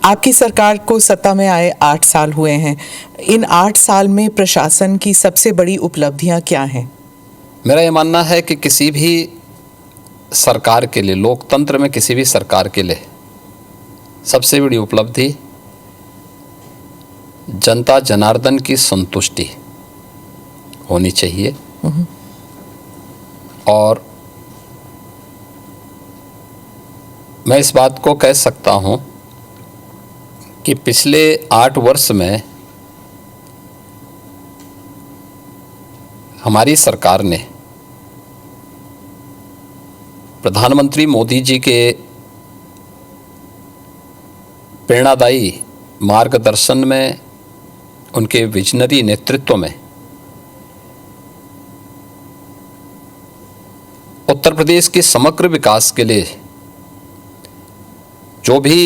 आपकी सरकार को सत्ता में आए 8 साल हुए हैं। इन 8 साल में प्रशासन की सबसे बड़ी उपलब्धियां क्या हैं? मेरा ये मानना है कि किसी भी सरकार के लिए, लोकतंत्र में किसी भी सरकार के लिए सबसे बड़ी उपलब्धि जनता जनार्दन की संतुष्टि होनी चाहिए। और मैं इस बात को कह सकता हूं कि पिछले 8 वर्ष में हमारी सरकार ने प्रधानमंत्री मोदी जी के प्रेरणादायी मार्गदर्शन में, उनके विजनरी नेतृत्व में उत्तर प्रदेश के समग्र विकास के लिए जो भी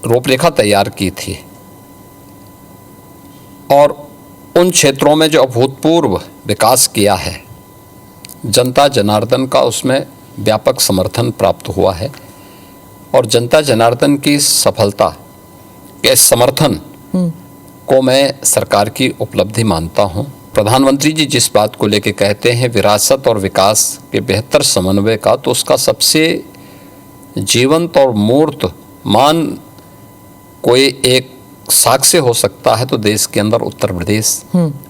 रूपरेखा तैयार की थी और उन क्षेत्रों में जो अभूतपूर्व विकास किया है, जनता जनार्दन का उसमें व्यापक समर्थन प्राप्त हुआ है। और जनता जनार्दन की सफलता के समर्थन को मैं सरकार की उपलब्धि मानता हूं। प्रधानमंत्री जी जिस बात को लेकर कहते हैं विरासत और विकास के बेहतर समन्वय का, तो उसका सबसे जीवंत और मूर्त मान कोई एक साक्ष्य हो सकता है तो देश के अंदर उत्तर प्रदेश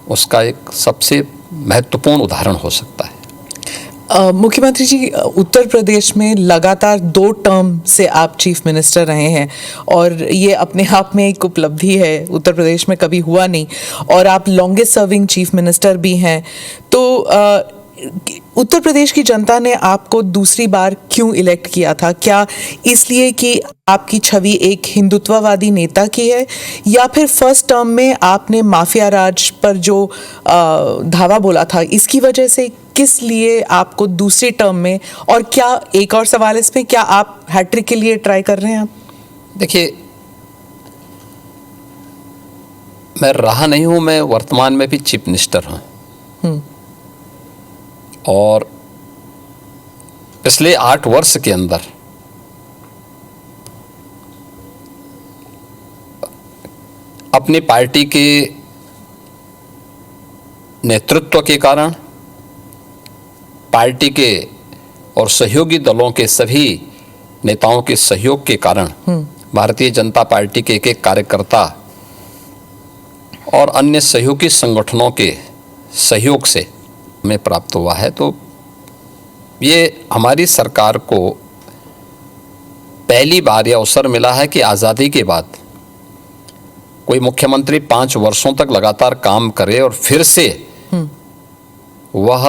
उसका एक सबसे महत्वपूर्ण उदाहरण हो सकता है। मुख्यमंत्री जी, उत्तर प्रदेश में लगातार 2 टर्म से आप चीफ मिनिस्टर रहे हैं और ये अपने आप में एक उपलब्धि है, उत्तर प्रदेश में कभी हुआ नहीं। और आप लॉन्गेस्ट सर्विंग चीफ मिनिस्टर भी हैं। तो उत्तर प्रदेश की जनता ने आपको दूसरी बार क्यों इलेक्ट किया था? क्या इसलिए कि आपकी छवि एक हिंदुत्ववादी नेता की है, या फिर फर्स्ट टर्म में आपने माफिया राज पर जो धावा बोला था इसकी वजह से? किस लिए आपको दूसरी टर्म में? और क्या, एक और सवाल इसमें, क्या आप हैट्रिक के लिए ट्राई कर रहे हैं? आप देखिए, मैं रहा नहीं हूं, मैं वर्तमान में भी चीफ मिनिस्टर हूं। और पिछले 8 वर्ष के अंदर अपनी पार्टी के नेतृत्व के कारण, पार्टी के और सहयोगी दलों के सभी नेताओं के सहयोग के कारण, भारतीय जनता पार्टी के एक कार्यकर्ता और अन्य सहयोगी संगठनों के सहयोग से में प्राप्त हुआ है। तो ये हमारी सरकार को पहली बार यह अवसर मिला है कि आज़ादी के बाद कोई मुख्यमंत्री 5 वर्षों तक लगातार काम करे और फिर से वह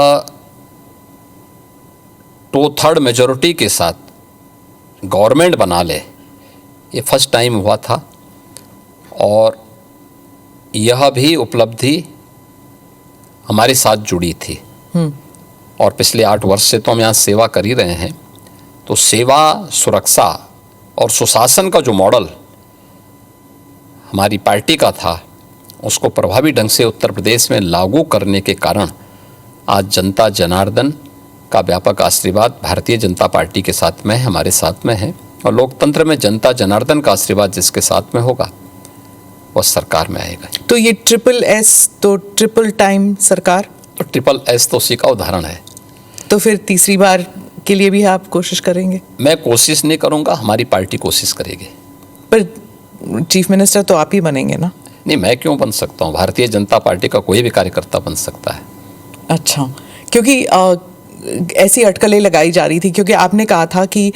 2/3 मेजॉरिटी के साथ गवर्नमेंट बना ले। ये फर्स्ट टाइम हुआ था और यह भी उपलब्धि हमारे साथ जुड़ी थी। और पिछले 8 वर्ष से तो हम यहाँ सेवा कर ही रहे हैं। तो सेवा, सुरक्षा और सुशासन का जो मॉडल हमारी पार्टी का था, उसको प्रभावी ढंग से उत्तर प्रदेश में लागू करने के कारण आज जनता जनार्दन का व्यापक आशीर्वाद भारतीय जनता पार्टी के साथ में है, हमारे साथ में है। और लोकतंत्र में जनता जनार्दन का आशीर्वाद जिसके साथ में होगा वह सरकार में आएगा। तो ये SSS तो ट्रिपल टाइम सरकार, तो SSS तो उसी का उदाहरण है। तो फिर तीसरी बार के लिए भी आप कोशिश करेंगे? मैं कोशिश नहीं करूंगा, हमारी पार्टी कोशिश करेगी। पर चीफ मिनिस्टर तो आप ही बनेंगे ना? नहीं, मैं क्यों बन सकता हूं? भारतीय जनता पार्टी का कोई भी कार्यकर्ता बन सकता है। अच्छा, क्योंकि ऐसी अटकलें लगाई जा रही थी, क्योंकि आपने कहा था कि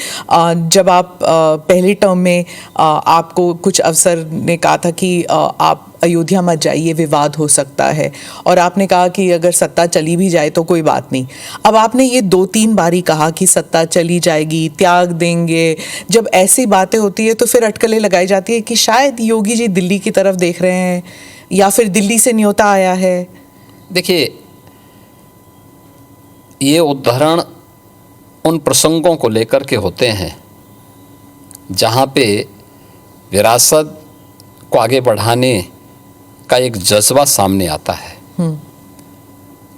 जब आप पहले टर्म में आपको कुछ अफसर ने कहा था कि आप अयोध्या मत जाइए, विवाद हो सकता है, और आपने कहा कि अगर सत्ता चली भी जाए तो कोई बात नहीं। अब आपने ये 2-3 बारी कहा कि सत्ता चली जाएगी, त्याग देंगे। जब ऐसी बातें होती है तो फिर अटकलें लगाई जाती है कि शायद योगी जी दिल्ली की तरफ देख रहे हैं या फिर दिल्ली से न्योता आया है। देखिए, ये उदाहरण उन प्रसंगों को लेकर के होते हैं जहाँ पे विरासत को आगे बढ़ाने का एक जज्बा सामने आता है।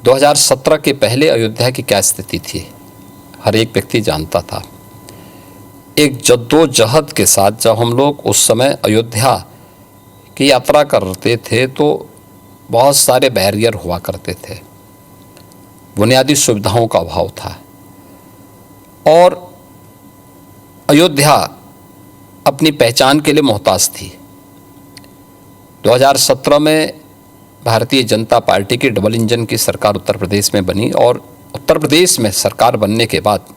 2017 के पहले अयोध्या की क्या स्थिति थी, हर एक व्यक्ति जानता था। एक जद्दोजहद के साथ जब हम लोग उस समय अयोध्या की यात्रा करते थे तो बहुत सारे बैरियर हुआ करते थे, बुनियादी सुविधाओं का अभाव था और अयोध्या अपनी पहचान के लिए मोहताज थी। 2017 में भारतीय जनता पार्टी की डबल इंजन की सरकार उत्तर प्रदेश में बनी और उत्तर प्रदेश में सरकार बनने के बाद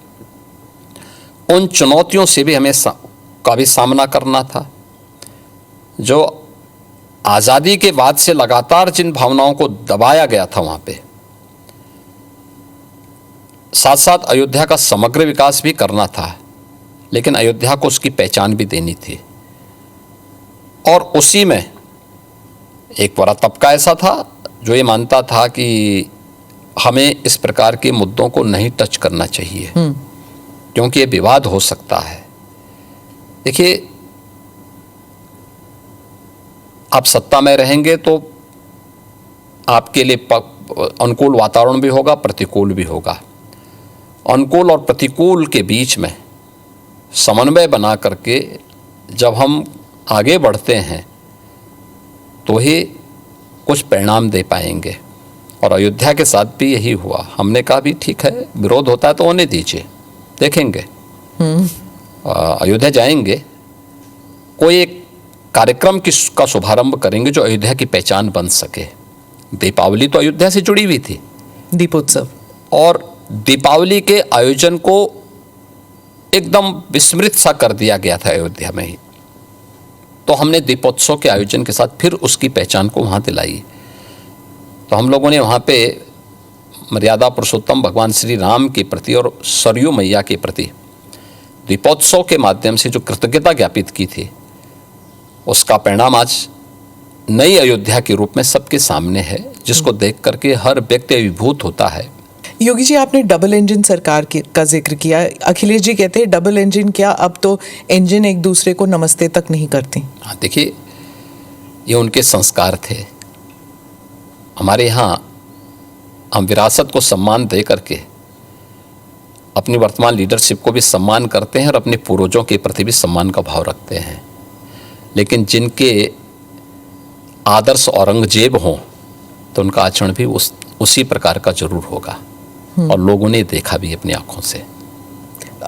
उन चुनौतियों से भी हमें का भी सामना करना था। जो आज़ादी के बाद से लगातार जिन भावनाओं को दबाया गया था वहाँ पे, साथ साथ अयोध्या का समग्र विकास भी करना था, लेकिन अयोध्या को उसकी पहचान भी देनी थी। और उसी में एक बड़ा तबका ऐसा था जो ये मानता था कि हमें इस प्रकार के मुद्दों को नहीं टच करना चाहिए क्योंकि ये विवाद हो सकता है। देखिए, आप सत्ता में रहेंगे तो आपके लिए अनुकूल वातावरण भी होगा, प्रतिकूल भी होगा। अनुकूल और प्रतिकूल के बीच में समन्वय बना करके जब हम आगे बढ़ते हैं तो ही कुछ परिणाम दे पाएंगे। और अयोध्या के साथ भी यही हुआ। हमने कहा भी ठीक है, विरोध होता है तो होने दीजिए, देखेंगे। अयोध्या जाएंगे, कोई एक कार्यक्रम का शुभारंभ करेंगे जो अयोध्या की पहचान बन सके। दीपावली तो अयोध्या से जुड़ी हुई थी, दीपोत्सव, और दीपावली के आयोजन को एकदम विस्मृत सा कर दिया गया था अयोध्या में ही। तो हमने दीपोत्सव के आयोजन के साथ फिर उसकी पहचान को वहाँ दिलाई। तो हम लोगों ने वहाँ पे मर्यादा पुरुषोत्तम भगवान श्री राम के प्रति और सरयू मैया के प्रति दीपोत्सव के माध्यम से जो कृतज्ञता ज्ञापित की थी, उसका परिणाम आज नई अयोध्या के रूप में सबके सामने है, जिसको देख करके हर व्यक्ति अभिभूत होता है। योगी जी, आपने डबल इंजन सरकार का जिक्र किया। अखिलेश जी कहते हैं डबल इंजन क्या, अब तो इंजन एक दूसरे को नमस्ते तक नहीं करते। हाँ, देखिए, ये उनके संस्कार थे। हमारे यहाँ हम विरासत को सम्मान दे करके अपनी वर्तमान लीडरशिप को भी सम्मान करते हैं और अपने पूर्वजों के प्रति भी सम्मान का भाव रखते हैं। लेकिन जिनके आदर्श औरंगजेब हों तो उनका आचरण भी उसी प्रकार का जरूर होगा, और लोगों ने देखा भी अपनी आंखों से।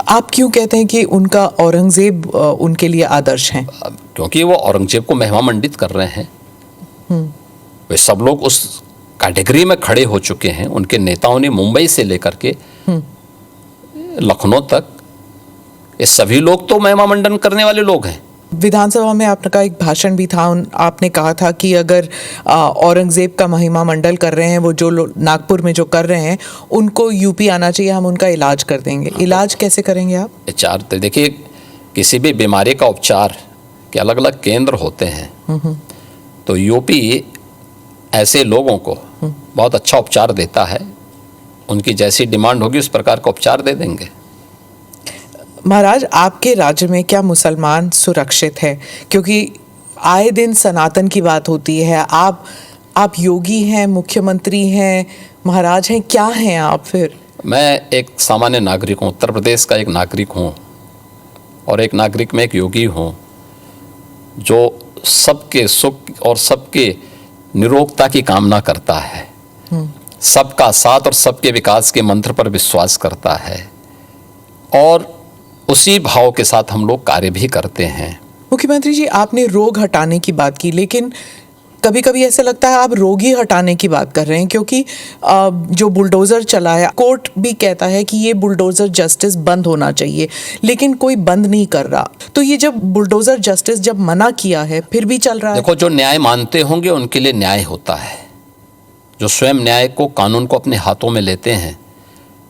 आप क्यों कहते हैं कि उनका औरंगजेब उनके लिए आदर्श हैं? क्योंकि वो औरंगजेब को महिमा मंडित कर रहे हैं। वे सब लोग उस कैटेगरी में खड़े हो चुके हैं। उनके नेताओं ने मुंबई से लेकर के लखनऊ तक, ये सभी लोग तो महिमा मंडन करने वाले लोग हैं। विधानसभा में आपका एक भाषण भी था, आपने कहा था कि अगर औरंगजेब का महिमा मंडल कर रहे हैं वो जो नागपुर में जो कर रहे हैं, उनको यूपी आना चाहिए, हम उनका इलाज कर देंगे। इलाज कैसे करेंगे आप? उपचार तो देखिए, किसी भी बीमारी का उपचार के अलग अलग केंद्र होते हैं। तो यूपी ऐसे लोगों को बहुत अच्छा उपचार देता है। उनकी जैसी डिमांड होगी उस प्रकार का उपचार दे देंगे। महाराज, आपके राज्य में क्या मुसलमान सुरक्षित है? क्योंकि आए दिन सनातन की बात होती है। आप योगी हैं, मुख्यमंत्री हैं, महाराज हैं, क्या हैं आप फिर? मैं एक सामान्य नागरिक हूँ, उत्तर प्रदेश का एक नागरिक हूँ, और एक नागरिक में एक योगी हूँ जो सबके सुख और सबके निरोगता की कामना करता है, सबका साथ और सबके विकास के मंत्र पर विश्वास करता है, और उसी भाव के साथ हम लोग कार्य भी करते हैं। मुख्यमंत्री जी, आपने रोग हटाने की बात की, लेकिन कभी कभी ऐसा लगता है आप रोग ही हटाने की बात कर रहे हैं, क्योंकि जो बुलडोजर चला है, कोर्ट भी कहता है कि ये बुलडोजर जस्टिस बंद होना चाहिए, लेकिन कोई बंद नहीं कर रहा। तो ये जब बुलडोजर जस्टिस जब मना किया है फिर भी चल रहा है। देखो, जो न्याय मानते होंगे उनके लिए न्याय होता है। जो स्वयं न्याय को, कानून को अपने हाथों में लेते हैं,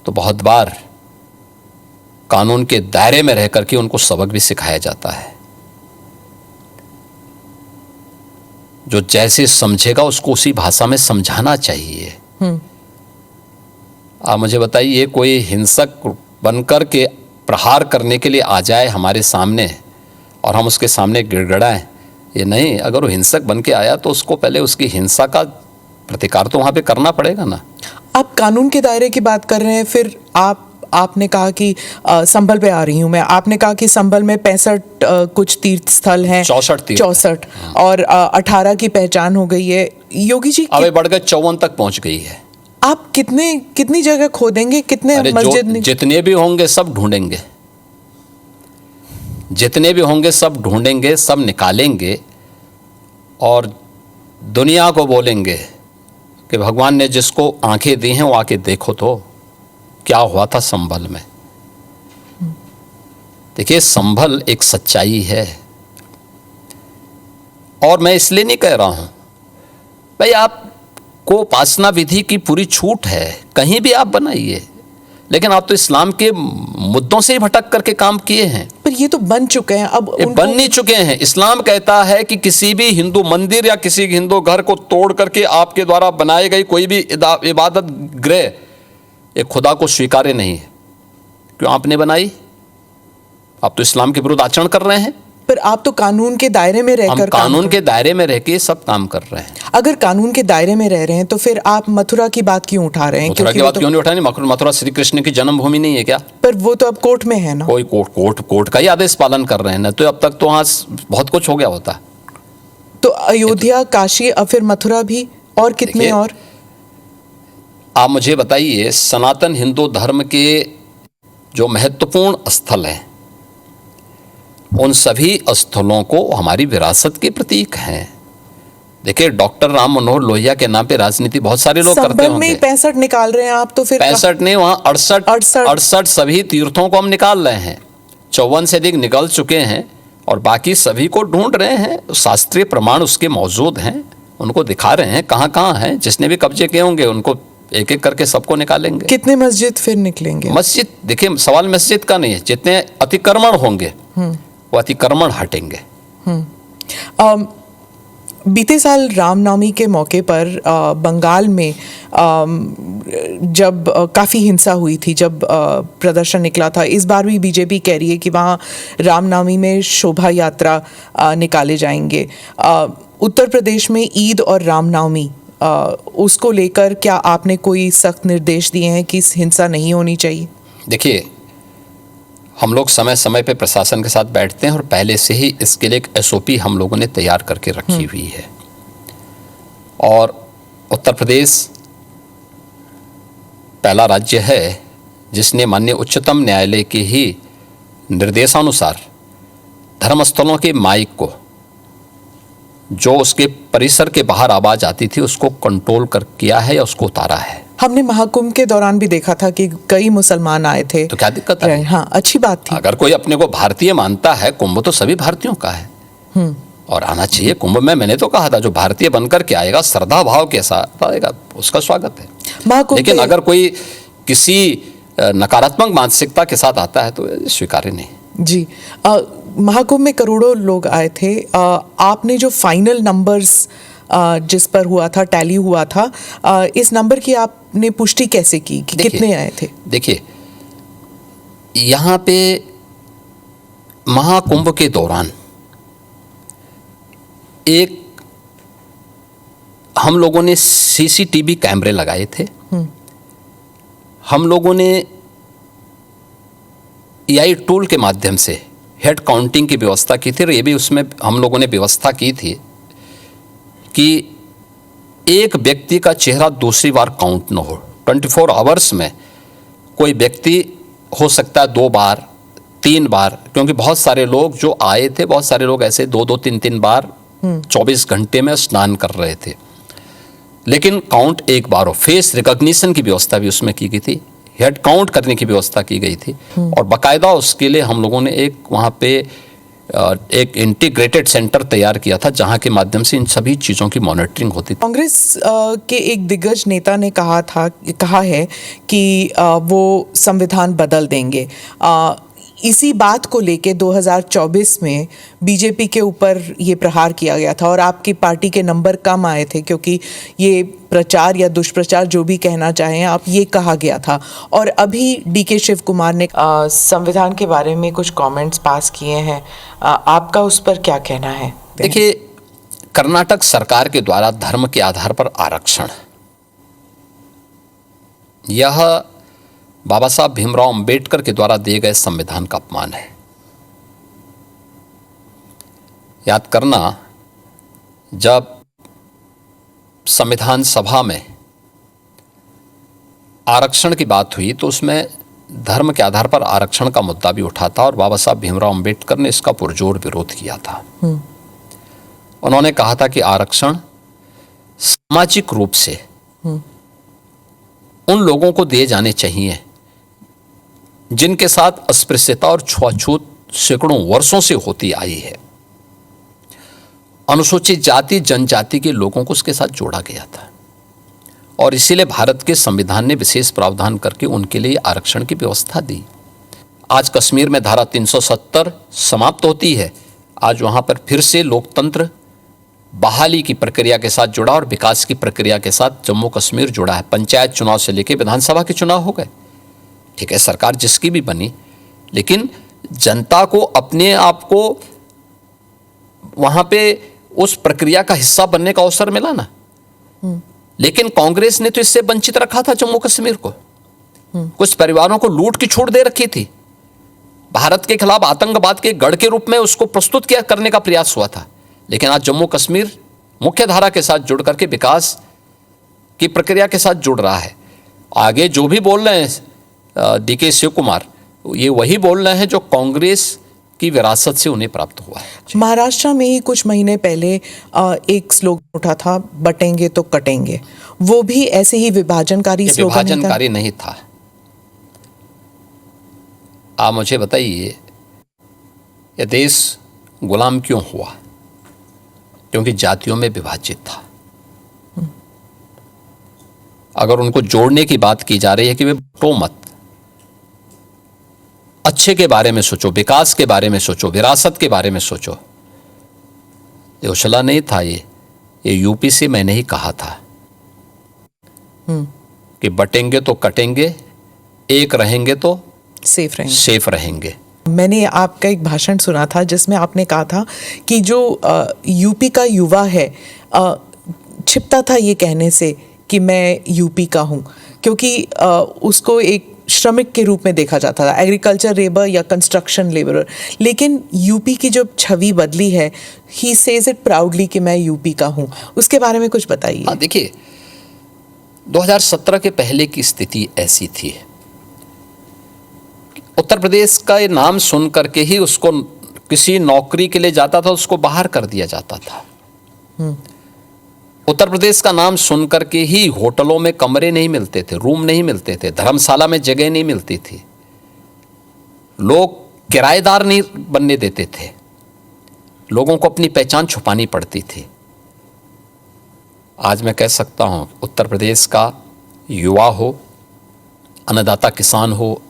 तो बहुत बार कानून के दायरे में रह करके उनको सबक भी सिखाया जाता है। जो जैसे समझेगा उसको उसी भाषा में समझाना चाहिए। आप मुझे बताइए, कोई हिंसक बनकर के प्रहार करने के लिए आ जाए हमारे सामने और हम उसके सामने गिड़गिड़ाएं, ये नहीं। अगर वो हिंसक बन के आया तो उसको पहले उसकी हिंसा का प्रतिकार तो वहाँ पे करना पड़ेगा ना। आप कानून के दायरे की बात कर रहे हैं, फिर आपने कहा कि संभल पे आ रही हूँ मैं, आपने कहा कि संभल में 65 कुछ तीर्थ स्थल हैं, 64 और 18 की पहचान हो गई है। योगी जी अब बढ़ गए 54 तक पहुंच गई है। आप कितनी जगह खोदेंगे, कितने अरे मस्जिद जितने भी होंगे सब ढूंढेंगे, जितने भी होंगे सब ढूंढेंगे, सब निकालेंगे और दुनिया को बोलेंगे कि भगवान ने जिसको आंखें दी हैं वो आके देखो तो क्या हुआ था संभल में। देखिए संभल एक सच्चाई है और मैं इसलिए नहीं कह रहा हूं भाई आपको उपासना विधि की पूरी छूट है, कहीं भी आप बनाइए, लेकिन आप तो इस्लाम के मुद्दों से ही भटक करके काम किए हैं। पर ये तो बन चुके हैं, अब ये बन नहीं चुके हैं। इस्लाम कहता है कि किसी भी हिंदू मंदिर या किसी हिंदू घर को तोड़ करके आपके द्वारा बनाई गई कोई भी इबादत गृह एक खुदा को स्वीकार्य नहीं है। क्यों आपने बनाई? आप तो इस्लाम के विरुद्ध आचरण कर रहे हैं। पर आप तो कानून के दायरे में रहकर, हम कानून के दायरे में रह के सब काम कर रहे हैं। अगर कानून के दायरे में रह रहे हैं तो फिर आप मथुरा की बात क्यों उठा रहे हैं? मथुरा की बात क्यों नहीं उठा रहे? मथुरा श्री कृष्ण की जन्मभूमि नहीं है क्या? पर वो तो अब कोर्ट में है ना। कोई कोर्ट का ही आदेश पालन कर रहे हैं ना, तो अब तक तो वहां बहुत कुछ हो गया होता। तो अयोध्या, काशी, और फिर मथुरा भी, और कितने और? आप मुझे बताइए, सनातन हिंदू धर्म के जो महत्वपूर्ण स्थल हैं उन सभी स्थलों को हमारी विरासत के प्रतीक हैं। देखिए डॉक्टर राम मनोहर लोहिया के नाम पे राजनीति बहुत सारे लोग करते होंगे। में 65 निकाल रहे हैं आप, तो फिर 65 नहीं, वहां 68 सभी तीर्थों को हम निकाल रहे हैं। 54 से अधिक निकल चुके हैं और बाकी सभी को ढूंढ रहे हैं। शास्त्रीय प्रमाण उसके मौजूद हैं, उनको दिखा रहे हैं कहाँ कहाँ हैं। जिसने भी कब्जे किए होंगे उनको एक एक करके सबको निकालेंगे। कितने मस्जिद फिर निकलेंगे? मस्जिद, देखिए सवाल मस्जिद का नहीं है, जितने अतिक्रमण होंगे वो अतिक्रमण हटेंगे। बीते साल रामनवमी के मौके पर बंगाल में जब काफ़ी हिंसा हुई थी, जब प्रदर्शन निकला था, इस बार भी बीजेपी कह रही है कि वहाँ रामनवमी में शोभा यात्रा निकाले जाएंगे। उत्तर प्रदेश में ईद और रामनवमी उसको लेकर क्या आपने कोई सख्त निर्देश दिए हैं कि हिंसा नहीं होनी चाहिए? देखिए हम लोग समय समय पे प्रशासन के साथ बैठते हैं और पहले से ही इसके लिए एक SOP हम लोगों ने तैयार करके रखी हुई है। और उत्तर प्रदेश पहला राज्य है जिसने माननीय उच्चतम न्यायालय के ही निर्देशानुसार धर्मस्थलों के माइक को, जो उसके परिसर के बाहर आवाज आती थी, उसको कंट्रोल कर किया है या उसको उतारा है। हमने महाकुंभ के दौरान भी देखा था कि कई मुसलमान आए थे, तो क्या दिक्कत है? हाँ, अच्छी बात थी। अगर कोई अपने को भारतीय मानता है, कुंभ तो सभी भारतीयों का है और आना चाहिए कुंभ में। मैंने तो कहा था जो भारतीय बनकर के आएगा, श्रद्धा भाव के साथ आएगा, उसका स्वागत है। लेकिन अगर कोई किसी नकारात्मक मानसिकता के साथ आता है तो स्वीकार्य नहीं। जी, महाकुंभ में करोड़ों लोग आए थे। आपने जो फाइनल नंबर्स जिस पर हुआ था, टैली हुआ था, इस नंबर की आपने पुष्टि कैसे की कि कितने आए थे? देखिए यहाँ पे महाकुंभ के दौरान एक हम लोगों ने CCTV कैमरे लगाए थे। हम लोगों ने AI टूल के माध्यम से हेड काउंटिंग की व्यवस्था की थी और ये भी उसमें हम लोगों ने व्यवस्था की थी कि एक व्यक्ति का चेहरा दूसरी बार काउंट न हो। 24 आवर्स में कोई व्यक्ति हो सकता है 2 बार 3 बार, क्योंकि बहुत सारे लोग जो आए थे, बहुत सारे लोग ऐसे 2-2 3-3 बार 24 घंटे में स्नान कर रहे थे, लेकिन काउंट एक बार हो। फेस रिकॉग्निशन की व्यवस्था भी उसमें की गई थी, हेड काउंट करने की व्यवस्था की गई थी और बाकायदा उसके लिए हम लोगों ने एक वहाँ पे एक इंटीग्रेटेड सेंटर तैयार किया था जहां के माध्यम से इन सभी चीज़ों की मॉनिटरिंग होती थी। कांग्रेस के एक दिग्गज नेता ने कहा है कि वो संविधान बदल देंगे। इसी बात को लेके 2024 में बीजेपी के ऊपर ये प्रहार किया गया था और आपकी पार्टी के नंबर कम आए थे, क्योंकि ये प्रचार या दुष्प्रचार जो भी कहना चाहें आप, ये कहा गया था। और अभी DK शिव कुमार ने संविधान के बारे में कुछ कमेंट्स पास किए हैं, आपका उस पर क्या कहना है? देखिए कर्नाटक सरकार के द्वारा धर्म के आधार पर आरक्षण, यह बाबा साहब भीमराव अंबेडकर के द्वारा दिए गए संविधान का अपमान है। याद करना, जब संविधान सभा में आरक्षण की बात हुई तो उसमें धर्म के आधार पर आरक्षण का मुद्दा भी उठा था और बाबा साहब भीमराव अंबेडकर ने इसका पुरजोर विरोध किया था। उन्होंने कहा था कि आरक्षण सामाजिक रूप से उन लोगों को दिए जाने चाहिए जिनके साथ अस्पृश्यता और छुआछूत सैकड़ों वर्षों से होती आई है। अनुसूचित जाति जनजाति के लोगों को उसके साथ जोड़ा गया था और इसीलिए भारत के संविधान ने विशेष प्रावधान करके उनके लिए आरक्षण की व्यवस्था दी। आज कश्मीर में धारा 370 समाप्त होती है। आज वहां पर फिर से लोकतंत्र बहाली की प्रक्रिया के साथ जुड़ा और विकास की प्रक्रिया के साथ जम्मू कश्मीर जुड़ा है। पंचायत चुनाव से लेकर विधानसभा के चुनाव हो गए। ठीक है, सरकार जिसकी भी बनी, लेकिन जनता को अपने आप को वहां पे उस प्रक्रिया का हिस्सा बनने का अवसर मिला ना। लेकिन कांग्रेस ने तो इससे वंचित रखा था जम्मू कश्मीर को। कुछ परिवारों को लूट की छूट दे रखी थी। भारत के खिलाफ आतंकवाद के गढ़ के रूप में उसको प्रस्तुत किया करने का प्रयास हुआ था। लेकिन आज जम्मू कश्मीर मुख्य धारा के साथ जुड़ करके विकास की प्रक्रिया के साथ जुड़ रहा है। आगे जो भी बोल रहे हैं डीके शिव कुमार, ये वही बोल रहे हैं जो कांग्रेस की विरासत से उन्हें प्राप्त हुआ है। महाराष्ट्र में ही कुछ महीने पहले एक स्लोगन उठा था, बटेंगे तो कटेंगे। वो भी ऐसे ही विभाजनकारी स्लोगन था? विभाजनकारी नहीं था। आप मुझे बताइए, यह देश गुलाम क्यों हुआ? क्योंकि जातियों में विभाजित था। अगर उनको जोड़ने की बात की जा रही है कि वे बटो मत, अच्छे के बारे में सोचो, विकास के बारे में सोचो, विरासत के बारे में सोचो। ये उछला नहीं था। ये यूपी से मैंने ही कहा था कि बटेंगे तो कटेंगे, एक रहेंगे तो सेफ रहेंगे। मैंने आपका एक भाषण सुना था जिसमें आपने कहा था कि जो यूपी का युवा है छिपता था ये कहने से कि मैं यूपी का हूँ, क्योंकि उसको एक श्रमिक के रूप में देखा जाता था, एग्रीकल्चर लेबर या कंस्ट्रक्शन लेबरर। लेकिन यूपी की जो छवि बदली है, ही सेज इट प्राउडली कि मैं यूपी का हूँ। उसके बारे में कुछ बताइए। हाँ, देखिए 2017 के पहले की स्थिति ऐसी थी। उत्तर प्रदेश का ये नाम सुन करके ही उसको किसी नौकरी के लिए जाता था, उसको बाहर कर दिया जाता था। उत्तर प्रदेश का नाम सुन करके ही होटलों में कमरे नहीं मिलते थे, रूम नहीं मिलते थे, धर्मशाला में जगह नहीं मिलती थी, लोग किराएदार नहीं बनने देते थे, लोगों को अपनी पहचान छुपानी पड़ती थी। आज मैं कह सकता हूं, उत्तर प्रदेश का युवा हो, अन्नदाता किसान हो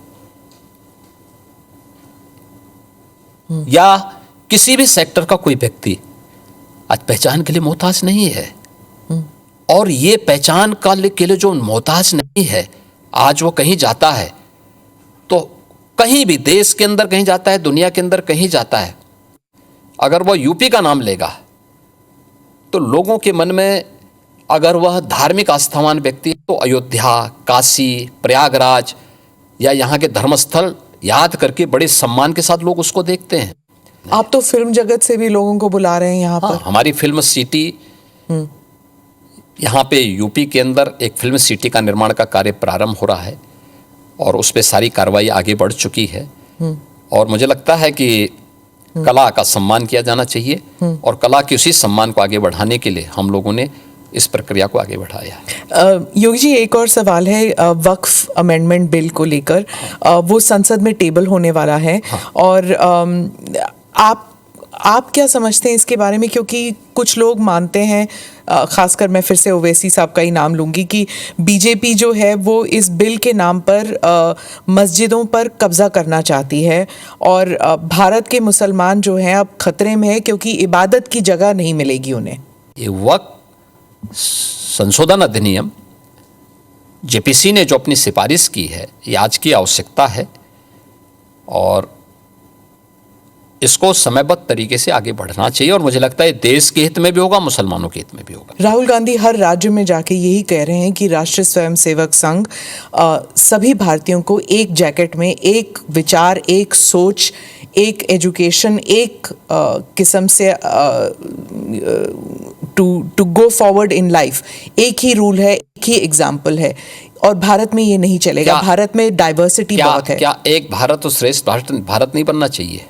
या किसी भी सेक्टर का कोई व्यक्ति आज पहचान के लिए मोहताज नहीं है। और ये पहचान के लिए जो मोहताज नहीं है, आज वो कहीं जाता है तो कहीं भी देश के अंदर कहीं जाता है, दुनिया के अंदर कहीं जाता है, अगर वो यूपी का नाम लेगा तो लोगों के मन में, अगर वह धार्मिक आस्थावान व्यक्ति है तो अयोध्या, काशी, प्रयागराज या यहाँ के धर्मस्थल याद करके बड़े सम्मान के साथ लोग उसको देखते हैं। आप तो फिल्म जगत से भी लोगों को बुला रहे हैं यहाँ पर। हमारी फिल्म सिटी, यहाँ पे यूपी के अंदर एक फिल्म सिटी का निर्माण का कार्य प्रारंभ हो रहा है और उस पर सारी कार्रवाई आगे बढ़ चुकी है। और मुझे लगता है कि कला का सम्मान किया जाना चाहिए और कला के उसी सम्मान को आगे बढ़ाने के लिए हम लोगों ने इस प्रक्रिया को आगे बढ़ाया है। योगी जी, एक और सवाल है वक्फ अमेंडमेंट बिल को लेकर। वो संसद में टेबल होने वाला है। और आप क्या समझते हैं इसके बारे में? क्योंकि कुछ लोग मानते हैं, खासकर मैं फिर से ओवैसी साहब का ही नाम लूंगी, कि बीजेपी जो है वो इस बिल के नाम पर मस्जिदों पर कब्जा करना चाहती है और भारत के मुसलमान जो हैं अब खतरे में है क्योंकि इबादत की जगह नहीं मिलेगी उन्हें। ये वक्त संशोधन अधिनियम जेपीसी ने जो अपनी सिफारिश की है, ये आज की आवश्यकता है और इसको समयबद्ध तरीके से आगे बढ़ना चाहिए और मुझे लगता है देश के हित में भी होगा, मुसलमानों के हित में भी होगा। राहुल गांधी हर राज्य में जाके यही कह रहे हैं कि राष्ट्रीय स्वयंसेवक संघ सभी भारतीयों को एक जैकेट में एक विचार, एक सोच, एक एजुकेशन, एक किस्म से to go forward in life, एक ही रूल है, एक ही एग्जाम्पल है। और भारत में ये नहीं चलेगा। भारत में डाइवर्सिटी बहुत है। क्या एक भारत और श्रेष्ठ भारत नहीं बनना चाहिए?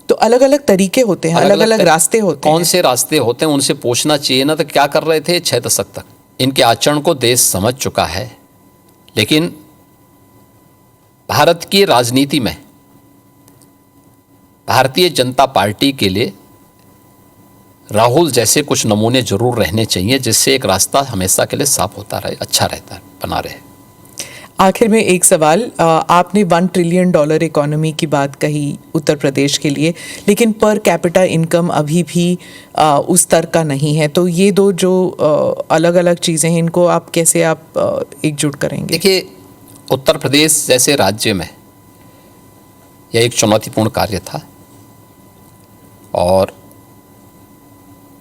तो अलग अलग तरीके होते हैं, अलग अलग रास्ते होते हैं। कौन से रास्ते होते हैं उनसे पूछना चाहिए ना। तो क्या कर रहे थे 6 दशक तक? इनके आचरण को देश समझ चुका है, लेकिन भारत की राजनीति में भारतीय जनता पार्टी के लिए राहुल जैसे कुछ नमूने जरूर रहने चाहिए, जिससे एक रास्ता हमेशा के लिए साफ होता रहे, अच्छा रहता है, बना रहे। आखिर में एक सवाल, आपने $1 ट्रिलियन इकोनॉमी की बात कही उत्तर प्रदेश के लिए, लेकिन पर कैपिटा इनकम अभी भी उस स्तर का नहीं है। तो ये दो जो अलग अलग चीज़ें हैं, इनको आप कैसे एकजुट करेंगे? देखिए, उत्तर प्रदेश जैसे राज्य में यह एक चुनौतीपूर्ण कार्य था और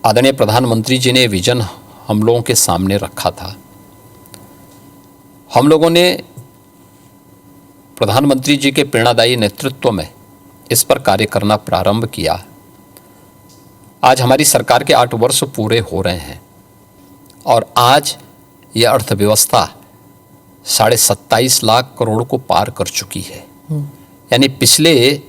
आदरणीय प्रधानमंत्री जी ने विजन हम लोगों के सामने रखा था। हम लोगों ने प्रधानमंत्री जी के प्रेरणादायी नेतृत्व में इस पर कार्य करना प्रारंभ किया। आज हमारी सरकार के 8 वर्ष पूरे हो रहे हैं और आज यह अर्थव्यवस्था 27.5 लाख करोड़ को पार कर चुकी है। यानी पिछले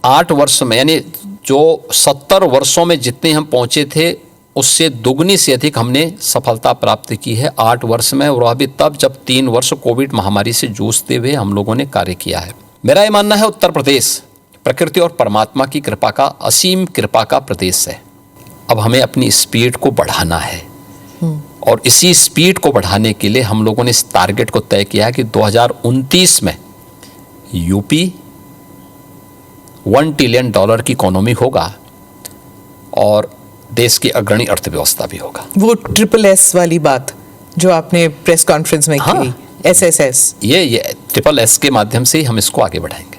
8 वर्ष में, यानी जो 70 वर्षों में जितने हम पहुंचे थे उससे दुगनी से अधिक हमने सफलता प्राप्त की है 8 वर्ष में, और वह भी तब जब 3 वर्ष कोविड महामारी से जूझते हुए हम लोगों ने कार्य किया है। मेरा ये मानना है उत्तर प्रदेश प्रकृति और परमात्मा की कृपा का, असीम कृपा का प्रदेश है। अब हमें अपनी स्पीड को बढ़ाना है और इसी स्पीड को बढ़ाने के लिए हम लोगों ने इस टारगेट को तय किया है कि 2029 में यूपी $1 ट्रिलियन की इकोनॉमी होगा और देश की अग्रणी अर्थव्यवस्था भी होगा। वो SSS वाली बात जो आपने प्रेस कॉन्फ्रेंस में की, SSS, ये SSS के माध्यम से ही हम इसको आगे बढ़ाएंगे।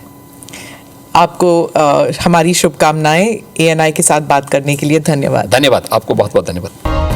आपको हमारी शुभकामनाएं। ANI के साथ बात करने के लिए धन्यवाद। धन्यवाद, आपको बहुत बहुत धन्यवाद।